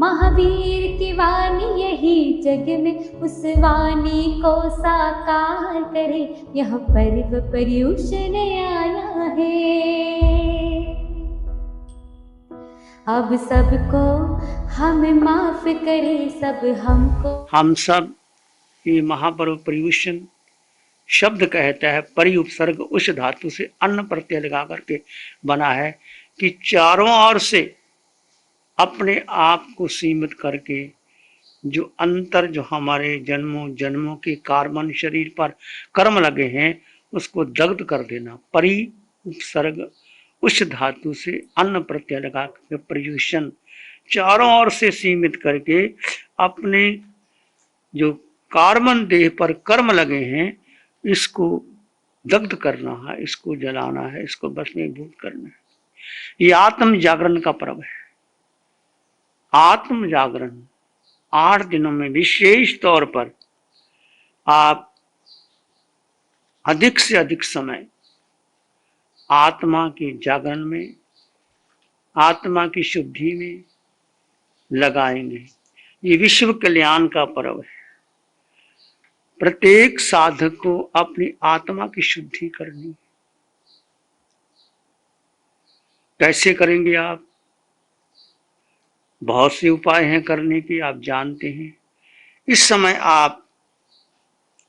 महावीर की वाणी यही जग में, उस वाणी को साकार करे, यह पर्व पर्युषण आया है। अब सबको हम माफ करे, सब हमको। हम सब, ये महापर्व पर्युषण शब्द कहता है, परि उपसर्ग उस धातु से अन्न प्रत्यय लगा करके बना है कि चारों ओर से अपने आप को सीमित करके जो अंतर, जो हमारे जन्मों जन्मों के कार्बन शरीर पर कर्म लगे हैं, उसको दग्ध कर देना। परि उपसर्ग उस धातु से अन्न प्रत्यय लगा करके पर्युषण, चारों ओर से सीमित करके अपने जो कार्बन देह पर कर्म लगे हैं, इसको दग्ध करना है, इसको जलाना है, इसको भस्मीभूत करना है। ये आत्म जागरण का पर्व है। आत्म जागरण 8 दिनों में विशेष तौर पर आप अधिक से अधिक समय आत्मा के जागरण में, आत्मा की शुद्धि में लगाएंगे। ये विश्व कल्याण का पर्व है। प्रत्येक साधक को अपनी आत्मा की शुद्धि करनी। कैसे करेंगे आप? बहुत से उपाय हैं करने के, आप जानते हैं। इस समय आप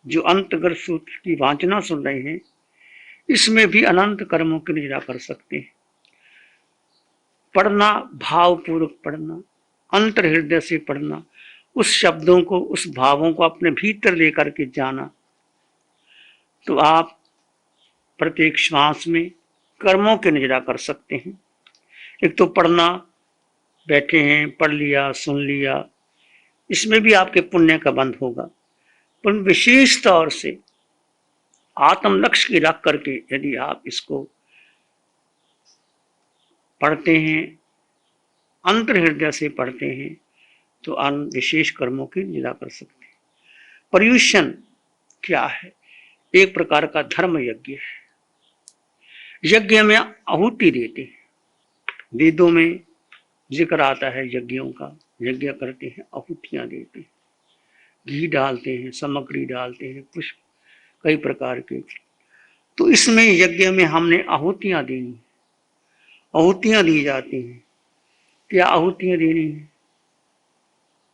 जो अंतर्गत सूत्र की वाचना सुन रहे हैं, इसमें भी अनंत कर्मों की निद्रा कर सकते हैं। पढ़ना, भावपूर्वक पढ़ना, अंतर हृदय से पढ़ना, उस शब्दों को, उस भावों को अपने भीतर लेकर के जाना, तो आप प्रत्येक श्वास में कर्मों की निद्रा कर सकते हैं। एक तो पढ़ना, बैठे हैं, पढ़ लिया, सुन लिया, इसमें भी आपके पुण्य का बंध होगा। पर विशेष तौर से आत्म लक्ष्य की रख करके यदि आप इसको पढ़ते हैं, अंतर हृदय से पढ़ते हैं, तो विशेष कर्मों की निद्रा कर सकते हैं। पर्युषण क्या है? एक प्रकार का धर्म यज्ञ है। यज्ञ में आहुति देते हैं। वेदों में जिक्र आता है यज्ञों का। यज्ञ करते हैं, आहुतियां देते हैं, घी डालते हैं, सामग्री डालते हैं, पुष्प कई प्रकार के। तो इसमें यज्ञ में हमने आहुतियां देनी, आहुतियां दी जाती हैं। क्या आहुतियां देनी है?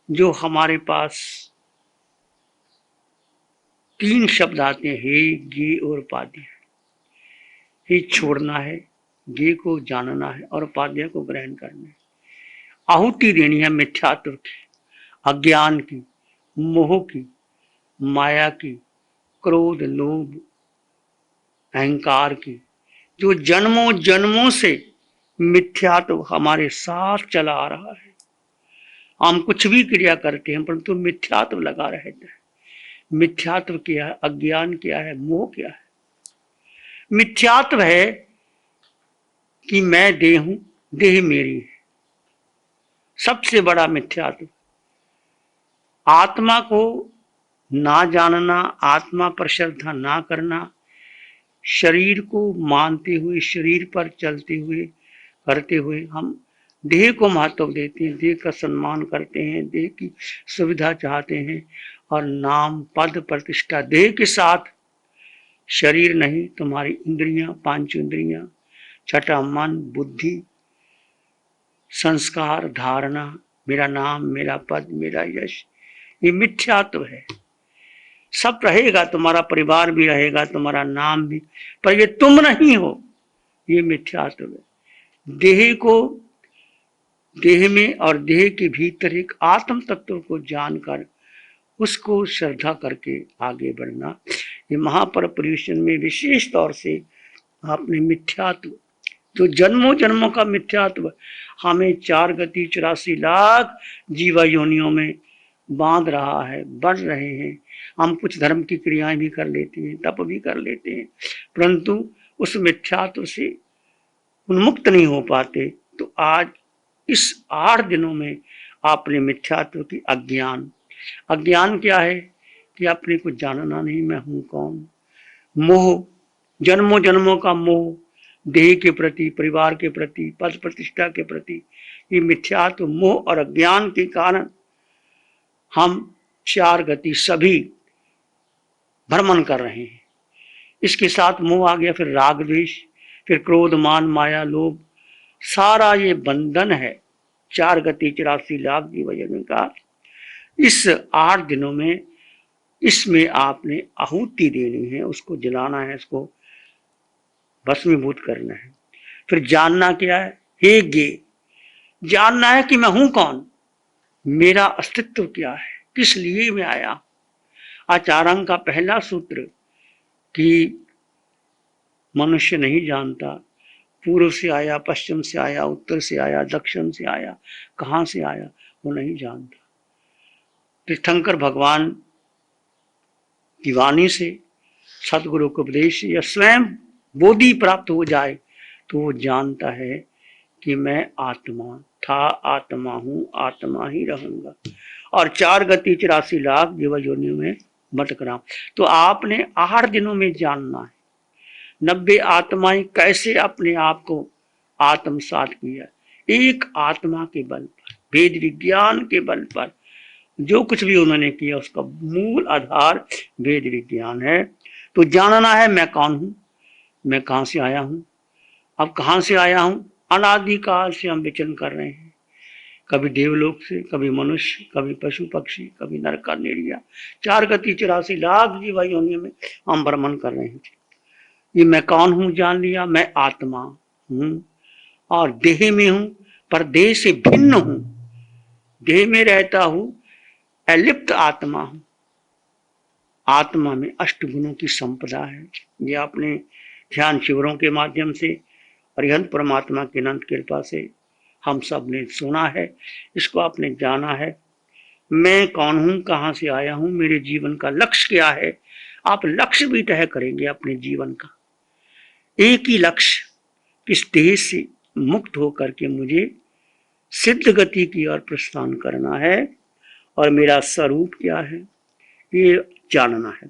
जो हमारे पास 3 शब्द आते हैं, हे, गे और पाद्य। हे छोड़ना है, गे को जानना है और पाद्य को ग्रहण करना है। आहुति देनी है मिथ्यात्व की, अज्ञान की, मोह की, माया की, क्रोध, लोभ, अहंकार की, जो जन्मों जन्मों से मिथ्यात्व हमारे साथ चला आ रहा है। हम कुछ भी क्रिया करते हैं परंतु मिथ्यात्व लगा रहता है। मिथ्यात्व क्या है? अज्ञान क्या है? मोह क्या है? मिथ्यात्व है कि मैं देह हूं, देह मेरी है। सबसे बड़ा मिथ्यात्व। आत्मा को ना जानना, आत्मा पर श्रद्धा ना करना, शरीर को मानते हुए, शरीर पर चलते हुए, करते हुए हम देह को महत्व देते हैं, देह का सम्मान करते हैं, देह की सुविधा चाहते हैं, और नाम, पद, प्रतिष्ठा देह के साथ शरीर नहीं, तुम्हारी इंद्रियां, 5 इंद्रियां, छठा मन, बुद्धि, संस्कार, धारणा, मेरा नाम, मेरा पद, मेरा यश, ये मिथ्यात्व है। सब रहेगा, तुम्हारा परिवार भी रहेगा, तुम्हारा नाम भी, पर ये तुम नहीं हो, ये मिथ्यात्व है। देह को, देह में और देह के भीतर एक आत्म तत्व को जानकर उसको श्रद्धा करके आगे बढ़ना। ये महापर्व पर्युषण में विशेष तौर से आपने मिथ्यात्व, जो जन्मों जन्मों का मिथ्यात्व हमें 4 गति 84 लाख जीवा योनियों में बांध रहा है, बढ़ रहे हैं। हम कुछ धर्म की क्रियाएं भी कर लेते हैं, तप भी कर लेते हैं, परंतु उस मिथ्यात्व से उन्मुक्त नहीं हो पाते। तो आज इस 8 दिनों में आपने मिथ्यात्व की, अज्ञान, अज्ञान क्या है कि अपने को जानना नहीं, मैं हूं कौन। मोह, जन्मों जन्मों का मोह, देह के प्रति, परिवार के प्रति, पद प्रतिष्ठा के प्रति, ये मिथ्यात्व मोह और अज्ञान के कारण हम चार गति सभी भ्रमण कर रहे हैं। इसके साथ मोह आ गया, फिर राग द्वेष, फिर क्रोध मान माया लोभ, सारा ये बंधन है। चार गति 84 लाख जीव जन्म का इस 8 दिनों में इसमें आपने आहुति देनी है, उसको जलाना है, इसको भस्मीभूत करना है। फिर जानना क्या है, हे गे, जानना है कि मैं हूं कौन, मेरा अस्तित्व क्या है, किस लिए मैं आया। आचार्यांग का पहला सूत्र कि मनुष्य नहीं जानता पूर्व से आया, पश्चिम से आया, उत्तर से आया, दक्षिण से आया, कहां से आया, वो नहीं जानता। तीर्थंकर भगवान की वाणी से, सदगुरु के उपदेश या स्वयं बोधि प्राप्त हो जाए तो वो जानता है कि मैं आत्मा था, आत्मा हूं, आत्मा ही रहूंगा और चार गति 84 लाख जीव योनियों में भटक रहा हूं। तो आपने 8 दिनों में जानना है 90 आत्माएं कैसे अपने आप को आत्मसात किया। एक आत्मा के बल पर, वेद विज्ञान के बल पर जो कुछ भी उन्होंने किया उसका मूल आधार वेद विज्ञान है। तो जानना है मैं कौन हूं, मैं कहां से आया हूं। अब कहां से आया हूं, अनादिकाल से हम विचरण कर रहे हैं, कभी देवलोक से, कभी मनुष्य, कभी पशु पक्षी, कभी नरक नेड़िया, चार गति 84 लाख जीव योनियों में हम भ्रमण कर रहे हैं। ये मैं कौन हूं जान लिया, मैं आत्मा हूं और देह में हूं, पर देह से भिन्न हूं, देह में रहता हूं, अलिप्त आत्मा हूं। आत्मा में 8 गुणों की संपदा है। ये आपने ध्यान शिविरों के माध्यम से अरिहंत परमात्मा की अनंत कृपा से हम सब ने सुना है, इसको आपने जाना है। मैं कौन हूं, कहां से आया हूं, मेरे जीवन का लक्ष्य क्या है। आप लक्ष्य भी तय करेंगे अपने जीवन का, एक ही लक्ष्य, किस देह से मुक्त होकर के मुझे सिद्ध गति की ओर प्रस्थान करना है और मेरा स्वरूप क्या है ये जानना है।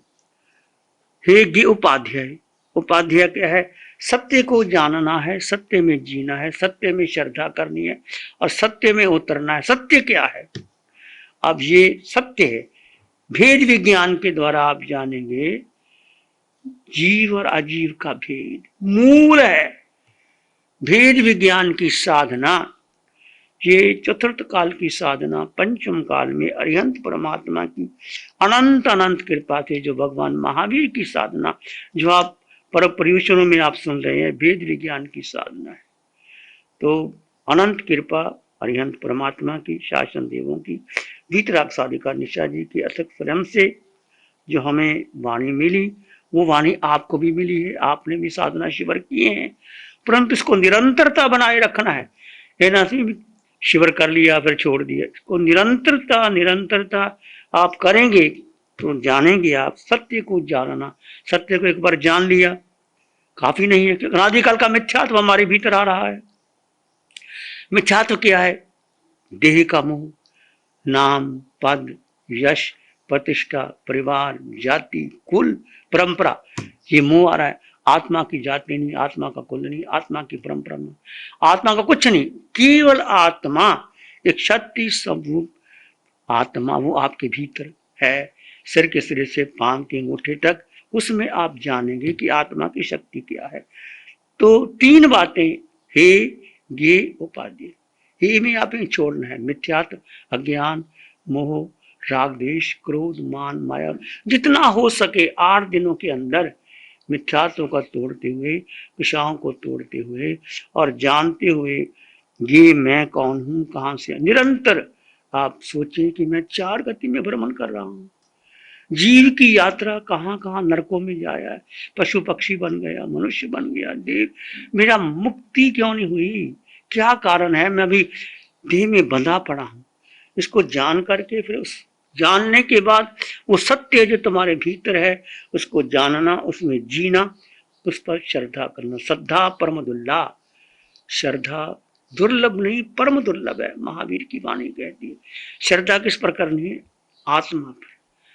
हे गे उपाध्याय, उपाध्याय क्या है, सत्य को जानना है, सत्य में जीना है, सत्य में श्रद्धा करनी है और सत्य में उतरना है। सत्य क्या है, अब ये सत्य है, भेद विज्ञान के द्वारा आप जानेंगे जीव और अजीव का भेद मूल है। भेद विज्ञान की साधना, ये चतुर्थ काल की साधना, पंचम काल में अरिहंत परमात्मा की अनंत अनंत कृपा से जो भगवान महावीर की साधना, जो आप पर पर्युषणों में आप सुन रहे हैं, भेद विज्ञान की साधना है। तो अनंत कृपा अरिहंत परमात्मा की, शासन देवों की, वीतराग साधिका निशा जी की अथक स्वयं से जो हमें वाणी मिली, वो वाणी आपको भी मिली है। आपने भी साधना शिविर किए हैं, परंतु इसको निरंतरता बनाए रखना है। ना सिर्फ शिविर कर लिया फिर छोड़ दिया, इसको निरंतरता निरंतरता आप करेंगे तो जानेंगे आप सत्य को जानना। सत्य को एक बार जान लिया काफी नहीं है, क्योंकि अनादिकाल का मिथ्यात्व हमारे भीतर आ रहा है। मिथ्यात्व क्या है, देह का मोह, नाम पद यश प्रतिष्ठा परिवार जाति कुल परंपरा, ये मोह आ रहा है। आत्मा की जाति नहीं, आत्मा का कुल नहीं, आत्मा की परंपरा नहीं, आत्मा का कुछ नहीं, केवल आत्मा एक शक्ति स्वरूप आत्मा, वो आपके भीतर है, सिर के सिरे से पांव के अंगूठे तक, उसमें आप जानेंगे कि आत्मा की शक्ति क्या है। तो 3 बातें, हे गे उपाध्याय, हे में आप छोड़ना है मिथ्यात्व, अज्ञान, मोह, राग द्वेष, क्रोध, मान, माया, जितना हो सके 8 दिनों के अंदर मिथ्यात्व का तोड़ते हुए, विषयों को तोड़ते हुए और जानते हुए ये मैं कौन हूं, कहां से। निरंतर आप सोचिए कि मैं 4 गति में भ्रमण कर रहा हूं। जीव की यात्रा कहां कहां नरकों में जाया है, पशु पक्षी बन गया, मनुष्य बन गया, देव, मेरा मुक्ति क्यों नहीं हुई, क्या कारण है, मैं अभी देह में बंधा पड़ा हूं। इसको जान करके फिर उस जानने के बाद वो सत्य जो तुम्हारे भीतर है उसको जानना, उसमें जीना, उस पर श्रद्धा करना। श्रद्धा परम दुर्लभ, श्रद्धा दुर्लभ नहीं परम दुर्लभ है, महावीर की वाणी कहती है। श्रद्धा किस पर करनी है, आत्मा पर,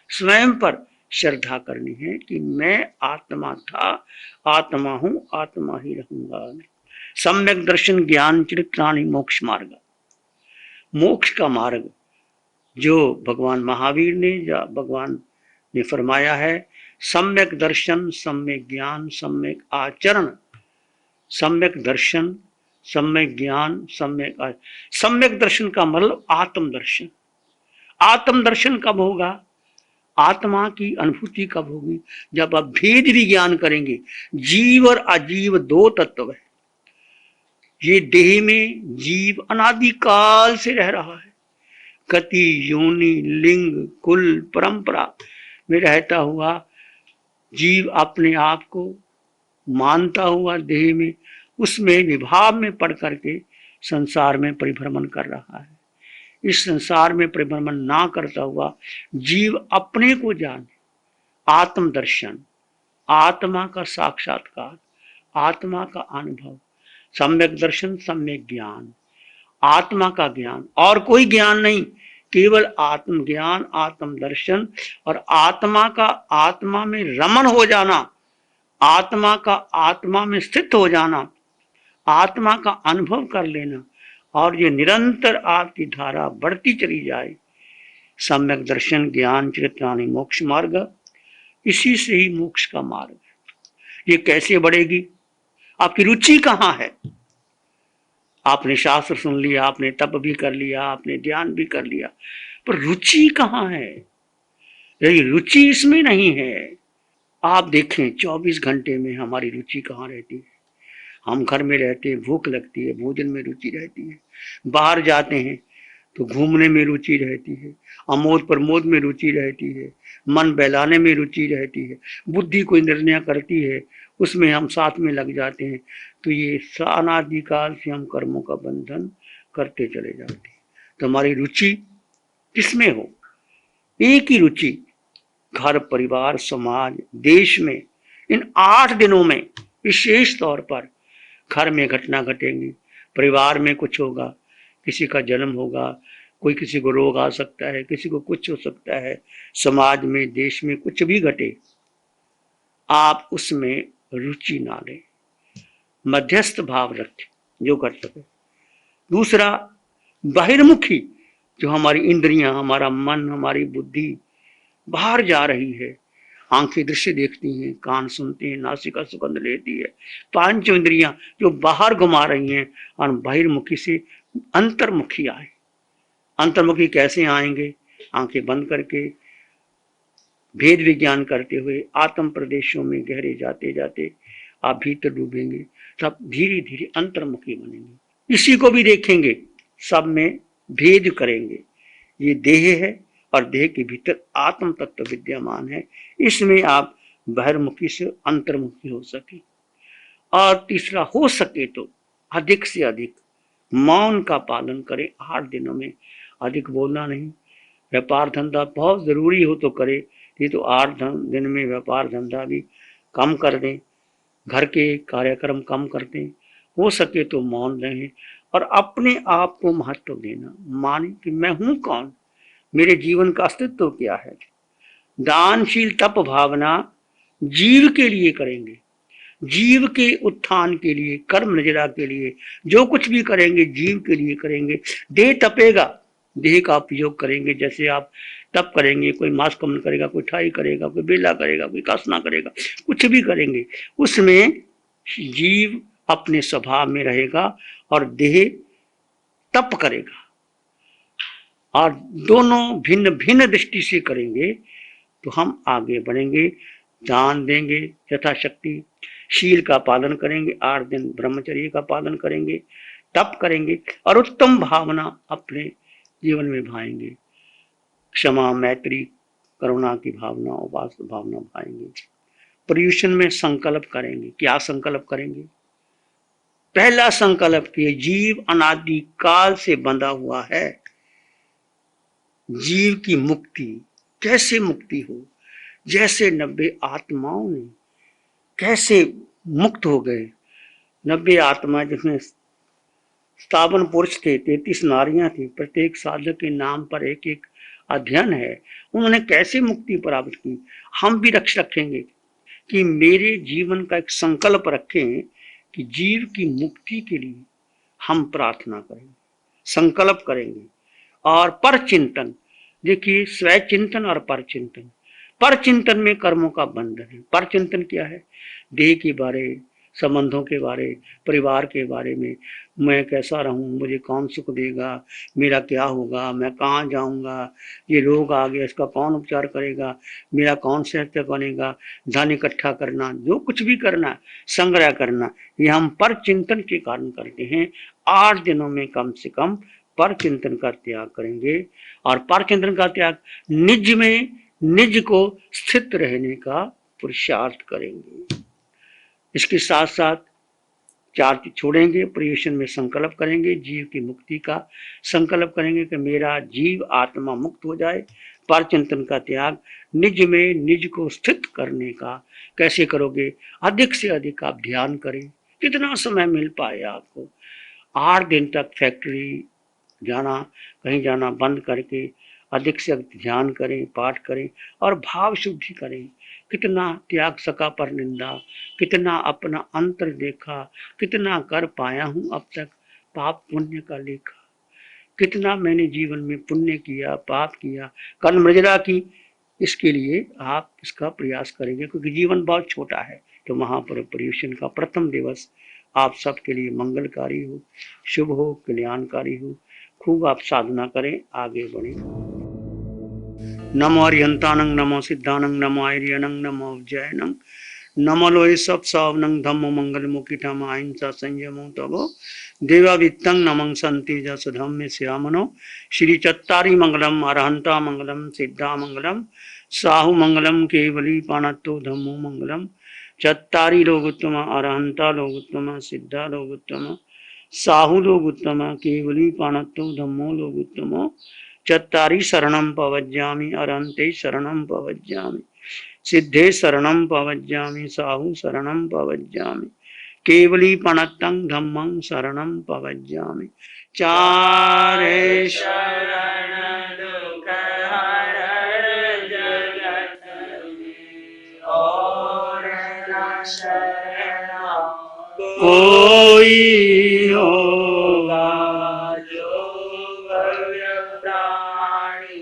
स्वयं पर श्रद्धा करनी है कि मैं आत्मा था, आत्मा हूं, आत्मा ही रहूंगा। सम्यक दर्शन ज्ञान चरित्राणि मोक्ष मार्ग, मोक्ष का मार्ग जो भगवान महावीर ने या भगवान ने फरमाया है, सम्यक दर्शन, सम्यक ज्ञान, सम्यक आचरण। सम्यक दर्शन, सम्यक ज्ञान, सम्यक दर्शन का मतलब आत्म दर्शन। आत्म दर्शन कब होगा? आत्मा की अनुभूति कब होगी? जब आप भेद भी ज्ञान करेंगे। जीव और अजीव दो तत्व है। ये देह में जीव अनादिकाल से रह रहा है, गति, योनि, लिंग, कुल, परंपरा में रहता हुआ जीव अपने आप को मानता हुआ देह में, उसमें विभाव में पड़ करके संसार में परिभ्रमण कर रहा है। इस संसार में परिभ्रमण ना करता हुआ जीव अपने को जाने, आत्म दर्शन, आत्मा का साक्षात्कार, आत्मा का अनुभव, सम्यक दर्शन, सम्यक ज्ञान, आत्मा का ज्ञान और कोई ज्ञान नहीं, केवल आत्मज्ञान, आत्म दर्शन और आत्मा का आत्मा में रमण हो जाना, आत्मा का आत्मा में स्थित हो जाना, आत्मा का अनुभव कर लेना और ये निरंतर आपकी धारा बढ़ती चली जाए। सम्यक दर्शन ज्ञान चरित्राणि मोक्ष मार्ग, इसी से ही मोक्ष का मार्ग है। ये कैसे बढ़ेगी? आपकी रुचि कहाँ है? आपने शास्त्र सुन लिया, आपने तप भी कर लिया, आपने ध्यान भी कर लिया, पर रुचि कहाँ है? यही रुचि इसमें नहीं है। आप देखें 24 घंटे में हमारी रुचि कहाँ रहती है? हम घर में रहते हैं, भूख लगती है, भोजन में रुचि रहती है, बाहर जाते हैं तो घूमने में रुचि रहती है, अमोद प्रमोद में रुचि रहती है, मन बहलाने में रुचि रहती है, बुद्धि कोई निर्णय करती है उसमें हम साथ में लग जाते हैं। तो ये अनादिकाल से हम कर्मों का बंधन करते चले जाते हैं। तो हमारी रुचि किसमें हो? एक ही रुचि, घर, परिवार, समाज, देश में इन 8 दिनों में विशेष तौर पर घर में घटना घटेंगी, परिवार में कुछ होगा, किसी का जन्म होगा, कोई किसी को रोग आ सकता है, किसी को कुछ हो सकता है, समाज में, देश में कुछ भी घटे, आप उसमें रुचि ना लें, मध्यस्थ भाव रखें जो कर सके। दूसरा, बहिर्मुखी, जो हमारी इंद्रियां, हमारा मन, हमारी बुद्धि बाहर जा रही है, आंखें दृश्य देखती हैं, कान सुनते हैं, नासिका सुगंध लेती है, पांच इंद्रियां जो बाहर घुमा रही हैं, और बहिर्मुखी से अंतर्मुखी आए। अंतर्मुखी कैसे आएंगे? आंखें बंद करके, भेद विज्ञान करते हुए, आत्म प्रदेशों में गहरे जाते जाते आप भीतर डूबेंगे, तब धीरे धीरे अंतर्मुखी बनेंगे। इसी को भी देखेंगे, सब में भेद करेंगे। ये देह है और देह के भीतर आत्म तत्व विद्यमान है, इसमें आप बहिर्मुखी से अंतर्मुखी हो सके। और तीसरा, हो सके तो अधिक से अधिक मौन का पालन करें 8 दिनों में। अधिक बोलना नहीं, व्यापार धंधा बहुत जरूरी हो तो करे, ये तो 8 दिन में व्यापार धंधा भी कम कर दें, घर के कार्यक्रम कम कर दें, हो सके तो मौन रहें और अपने आप को महत्व देना, माने कि मैं हूं कौन, मेरे जीवन का अस्तित्व क्या है। दानशील तप भावना जीव के लिए करेंगे, जीव के उत्थान के लिए, कर्म नजरा के लिए, जो कुछ भी करेंगे जीव के लिए करेंगे। देह तपेगा, देह का उपयोग करेंगे, जैसे आप तप करेंगे, कोई मांस कमन करेगा, कोई ठाई करेगा, कोई बेला करेगा, कोई कासना करेगा, कुछ भी करेंगे, उसमें जीव अपने स्वभाव में रहेगा और देह तप करेगा। और दोनों भिन्न भिन्न दृष्टि से करेंगे तो हम आगे बढ़ेंगे। दान देंगे यथाशक्ति, शील का पालन करेंगे, 8 दिन ब्रह्मचर्य का पालन करेंगे, तप करेंगे और उत्तम भावना अपने जीवन में भाएंगे। क्षमा, मैत्री, करुणा की भावना, उपास भावना भाएंगे। पर्यूषण में संकल्प करेंगे। क्या संकल्प करेंगे? पहला संकल्प कि जीव अनादि काल से बंधा हुआ है, जीव की मुक्ति कैसे मुक्ति हो, जैसे 90 आत्माओं ने कैसे मुक्त हो गए। 90 आत्मा जिसमें स्थावन पुरुष थे, 33 नारियां थी, प्रत्येक साधक के नाम पर एक एक अध्ययन है, उन्होंने कैसे मुक्ति प्राप्त की, हम भी रखेंगे कि मेरे जीवन का एक संकल्प रखें कि जीव की मुक्ति के लिए हम प्रार्थना करेंगे, संकल्प करेंगे। और पर चिंतन, देखिए स्वय चिंतन और पर चिंतन। पर चिंतन में कर्मों का बंधन है। पर चिंतन क्या है? देह के बारे, संबंधों के बारे, परिवार के बारे में, मैं कैसा रहूं, मुझे कौन सुख देगा, मेरा क्या होगा, मैं कहाँ जाऊंगा, ये रोग आ गया, इसका कौन उपचार करेगा, मेरा कौन सेहत बनेगा, धन इकट्ठा करना, जो कुछ भी करना, संग्रह करना, ये हम पर चिंतन के कारण करते हैं। 8 दिनों में कम से कम पर चिंतन का त्याग करेंगे। और पर चिंतन का त्याग निज में, निज को स्थित रहने का पुरुषार्थ करेंगे। इसके साथ साथ 4 चीज छोड़ेंगे, पर्युषण में संकल्प करेंगे, जीव की मुक्ति का संकल्प करेंगे कि मेरा जीव आत्मा मुक्त हो जाए। पर चिंतन का त्याग, निज में निज को स्थित करने का। कैसे करोगे? अधिक से अधिक आप ध्यान करें, कितना समय मिल पाए आपको। 8 दिन तक फैक्ट्री जाना, कहीं जाना बंद करके अधिक से अधिक ध्यान करें, पाठ करें और भाव शुद्धि करें। कितना त्याग सका पर निंदा, कितना अपना अंतर देखा, कितना कर पाया हूं अब तक पाप पुण्य का लेखा, कितना मैंने जीवन में पुण्य किया, पाप किया, कल मृजरा की। इसके लिए आप इसका प्रयास करेंगे, क्योंकि जीवन बहुत छोटा है। तो महापर्व पर्युषण का प्रथम दिवस आप सबके लिए मंगलकारी हो, शुभ हो, कल्याणकारी हो। खूब आप साधना करें, आगे बढ़ें। नमो अरिहंतानंग, नमो सिद्धानंग, नमो आर्यनंग, नमो उज्जैनंग, नमो लोय सब सावनंग, धम्मो मंगल मुकिटम अहिंसा संयमो तबो देवावित्तं नमं संति जस धम्म श्यामनो। श्री चत्तारी मंगलम, अरहंता मंगलम, सिद्धा मंगलम, साहु मंगलम, केवली पाणत्तो धम्मो मंगलम। चत्तारी लोग उत्तम, अरहंता लोग उत्तम, सिद्धा लोग उत्तम, साहु लोग उत्तम, केवली पाणत्तो धम्मो लोग उत्तम। चत्तारी शरणं पवज्जामि, अरहन्ते शरणं पवज्जामि, सिद्धे शरणं पवज्जामि, साहु शरणं पवज्जामि, केवली पणत्तं धम्मं शरणं पवज्जामि। चारे शरण दुख हरण जगत में, और न शरण कोई होगा। जो भव्य प्राणी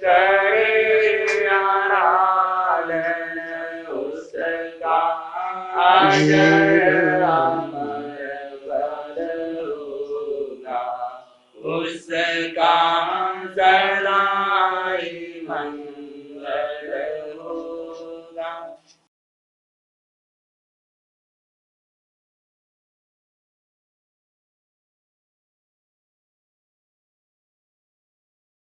करे आराधन, उसका अजर अमर फल होगा, उसका हम सदा